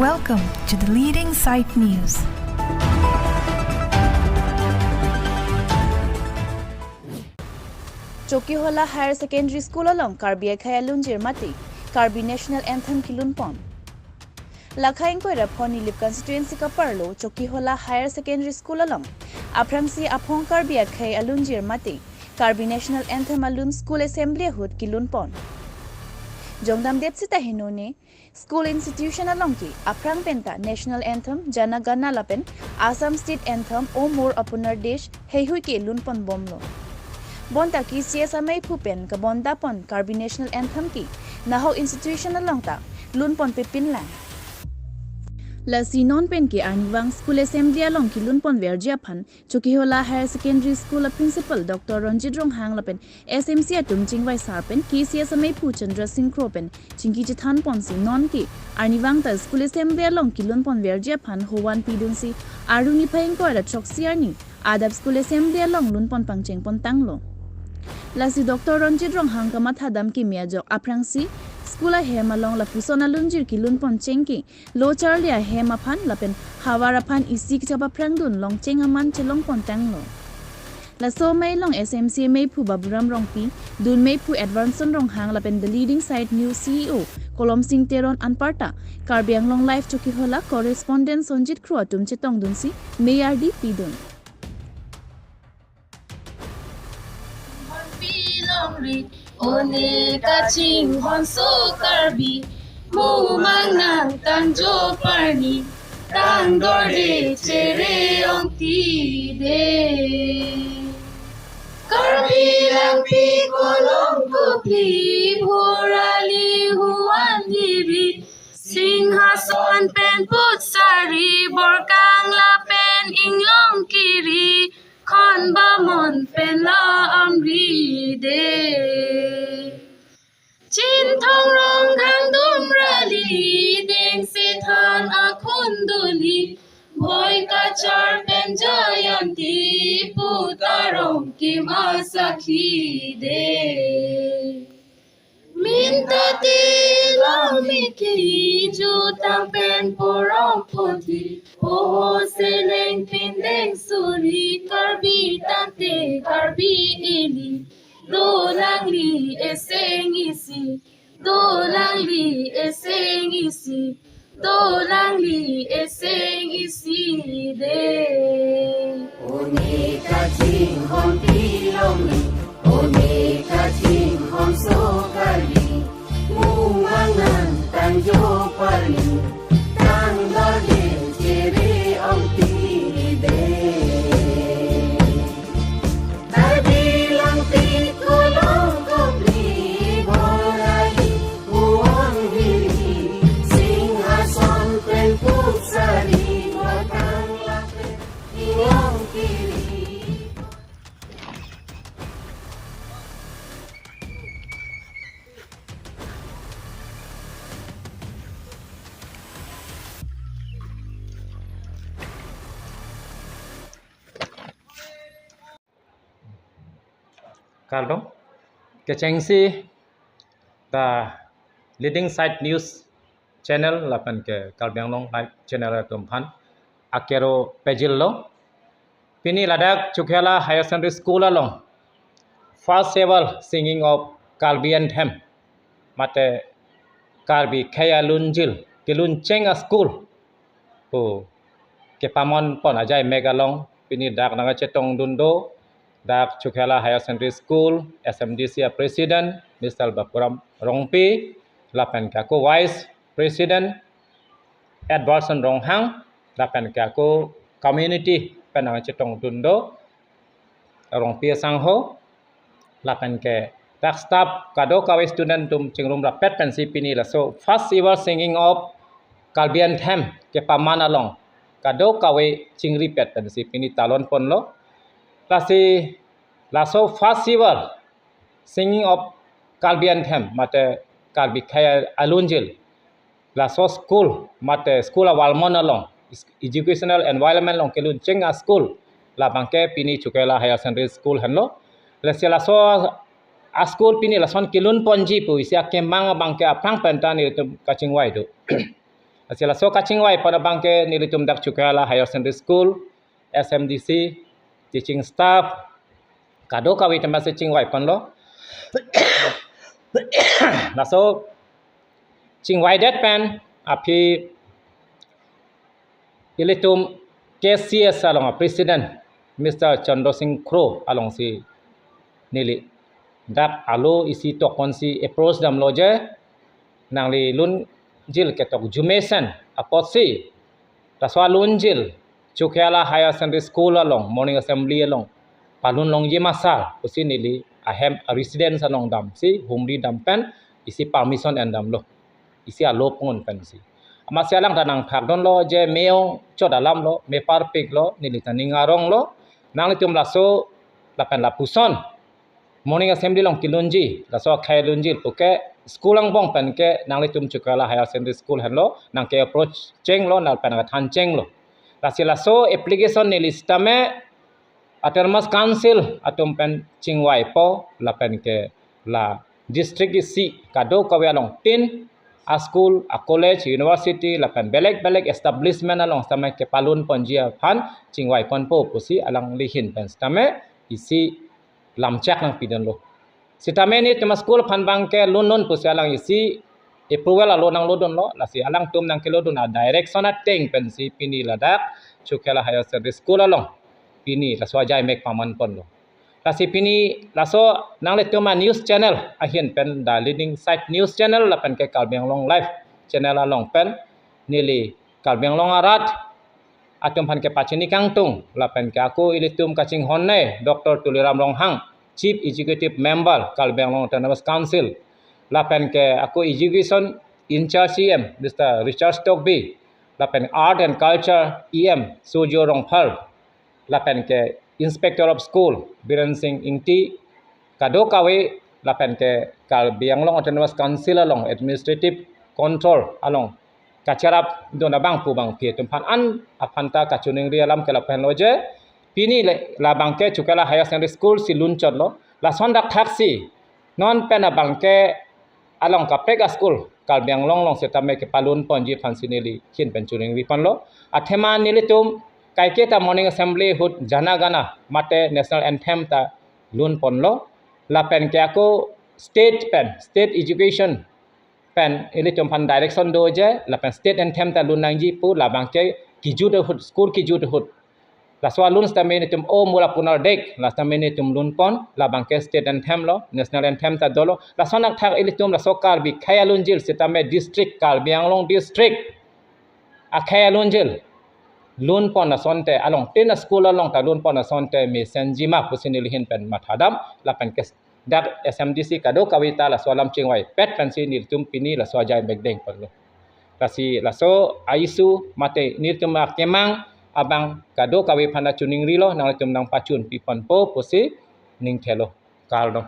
Welcome to the Leading Site News. Chokiohola Higher Secondary School along Karbi Khayalunjir Mati, Karbi National Anthem Kilunpon. Lakhaing Koira Pony Lip Constituency Kaparlo, Chokiohola Higher Secondary School along. Aprangsi Apong Karbi Khayalunjir Mati, Karbi National Anthem Alun School Assembly Hood Kilunpon. Jongdam Depsita Hinone, School Institution alongki, Aprang Penta, National Anthem, Jana Gana Lapen, Assam State Anthem, O More Apunar Desh, Hehuike Lunpon Bomlo. Bonta ki CSMA Pupen, Kabonda Pon, Karbi National Anthem ki, Naho Institution alongta, Lunpon Pipin Lang. La Sinon Pen ki Aniwang School Assembly along ki Lunpon Verjiapan, Chokiohola Higher Secondary School Principal Dr. Ranjit Ronghang Lapen, SMC Atum Jingwai Sarpen, ki CSMA Pu Chandra Singh Kropen, Chinki Jithan Ponsi Non ki, Arniwang ta School Assembly along ki Lunpon Verjiapan, Howan Pidunsi, Aruni Paying Koira Choksiarni, Adab School Assembly along Lunpon Pangcheng Pon Tanglo. Lasi Dr. Ranjit Ronghang Kamathadam ki Miajok Aprangsi, Skula Hema long la Pusona Lunjir ki Lunpon Chenki, Lo Charlia Hema Pan Lapen, Havara Pan Isik Chapa Prangdun long Chengaman Chelong Pontanglo. La So May long SMC May Pu Baburam Rongpi, Dun May Pu Advanson Ronghang Lapen the Leading Site News CEO, Kolom Singh Teron Anparta, Karbiang Long Life Chokiohola Correspondent Sonjit Kruatum Chetong Dunsi, Mayardi Pidun. One kaching honso karbi mu mangang tanjo parni tang dorde chere ongti de karbi langpi kolong kupli bhorali huan dibi singhason pen putsari borkang la pen inglong kiri Khan Bamon Pela Amri De Chin Thong Rong Hang Dum Rali Deng Sethan Akunduli Boy Kachar Pen Jayanti Putarong Kim Asaki De Mintati Long Miki Jutang Pen Porong Poti Poho Seleng Pindeng Suri Karbi Tante Karbi Ili Dolang Li Eseng Isi Dolang Li Eseng Isi Dolang Li Eseng Isi De One kaching hon pilong ni One kaching hon so karbi Mumangan tanjo parni Tang dode chere ongti de Tarbi lang pi kolong kopli Bhorali huang hiri Singhason pen putsari Watang lapen inglong kiri Kaldong, kecengsi the Leading Site News channel lapan ke Kalbiang Long Live channel tumpan akero pejillo pini ladak Chokiohola Higher Secondary School along first ever singing of Kalbi Anthem mate Karbi Khayalunjil Kiluncheng School pu ke pamon pon ajai megalong pini dak nanga chetong dundo Dak Chokiohola Higher Secondary School, SMDC President, Mr. Bapuram Rongpi, Lapan Kaku Vice President, Edwardson Ronghang, Lapan Kaku Community, Penang Chetong Dundo, Rongpi Sangho, Lapan Ke, Dak Staff, Kado Kawi Student, Tum Chingrum Rapet Pensi Pini, so first ever singing of Kalbi Anthem, Ke Paman Along, Kado Kawi Chingri Pet Pensi Pini Talon Ponlo, Lasi laso first ever singing of Kalbi Anthem mate Karbi Khayalunjil laso school mate school awalmon along educational environment long Kiluncheng school la bangke pini Chokiohola Higher Secondary School hanlo lasi laso a school pini lason Kilun Ponji pu isia kemang bangke apang pentani tu kaching wai tu Asila so kaching wai pada bangke nilitum dak Cukela Higher Secondary School, SMDC, teaching staff, kado kawi tempat cing wai pan lo. Laso cing wai det pen api ilitum KCS along President Mr. Chandra Singh Crow along si nili dak alo isi tokon si approach dam loje nang li lun jil ketok jumesen apotsi taswa lun jil Cukela Higher Secondary School along morning assembly along palun long ye masal usi nili ahem residence along dam si humri dam pen isi permission and dam lo isi alo pun pen si amasialang danang phak don lo je meong chodalam lo me parpik lo nili taningarong lo nang litum laso lapan lapuson morning assembly long kilunji laso khai lunji puke school ang bong pen ke nang litum Cukela Higher Secondary School hello nang ke approach cheng lo nal pen than cheng lo laso application ni listame Autonomous Council atum pen chingwai po lapen ke la district isi kado kawe along tin a school a college university lapen belek establishment along samai ke palun ponjia phan chingwai pon po pusi alang lihin pen stame isi lamchak nang pidon lo sitame ni tema school phan bang ke lunun pusi alang isi approval alo nang lodon lo lasi alang tum nang ke lodon a direction a teng pen si pini ladak Cukela Higher Secondary School along pini laso ajai mek paman pon lo lasi pini laso nang le tuma news channel ahian pen da leading site news channel la pen ke Kalbeng Long live channel along pen nili Kalbeng Long arat atum pan ke pachini kangtung la pen ke aku ilitum kaching honne Dr. Tuliram Longhang Chief Executive Member Kalbeng Long Autonomous Council la pen ke aku education in charge EM Mr. Richard Stockby la pen art and culture EM Sujo Rongphal lapen ke inspector of school Biren Singh Ingti kado kawe lapen ke Kalbeng Long Autonomous Council along administrative control along kacarap dona bang pu bang pie tumpan an apanta kacuning ri alam ke lapen loje pini la bangke Cukela Higher Secondary School si luncot lo la sondak taksi non pena bangke along ka pega school Kalbeng Long setame ke palun ponji fansinili kin pencuring ri pan lo athema nilitum kai kita morning assembly hut jana gana mate national anthem ta lun pon lo lapen ke aku state education pen ilitum pan direction doje lapen state anthem ta lun nangji pu labang ke kiju de hut school kiju de hut laswa lun stame ilitum o mula punar dek lastame ilitum lun pon labang ke state anthem lo national anthem ta dolo lasonak thak ilitum la sokar bi khayalun jil sitame district Kalbeng Long district akhayalun jil lun pon na sonte along tin school along ta lun pon na sonte mi senjima pusinil hin pen mathadam lapan kes dak SMDC kado kawita la solam chingwai pet pensi nil tum pini la so jai begdeng perlu kasi la so aisu mate nil tum kemang abang kado kawi phana chuning rilo nang tum nang pachun pi pon po pusi ning thelo kaldo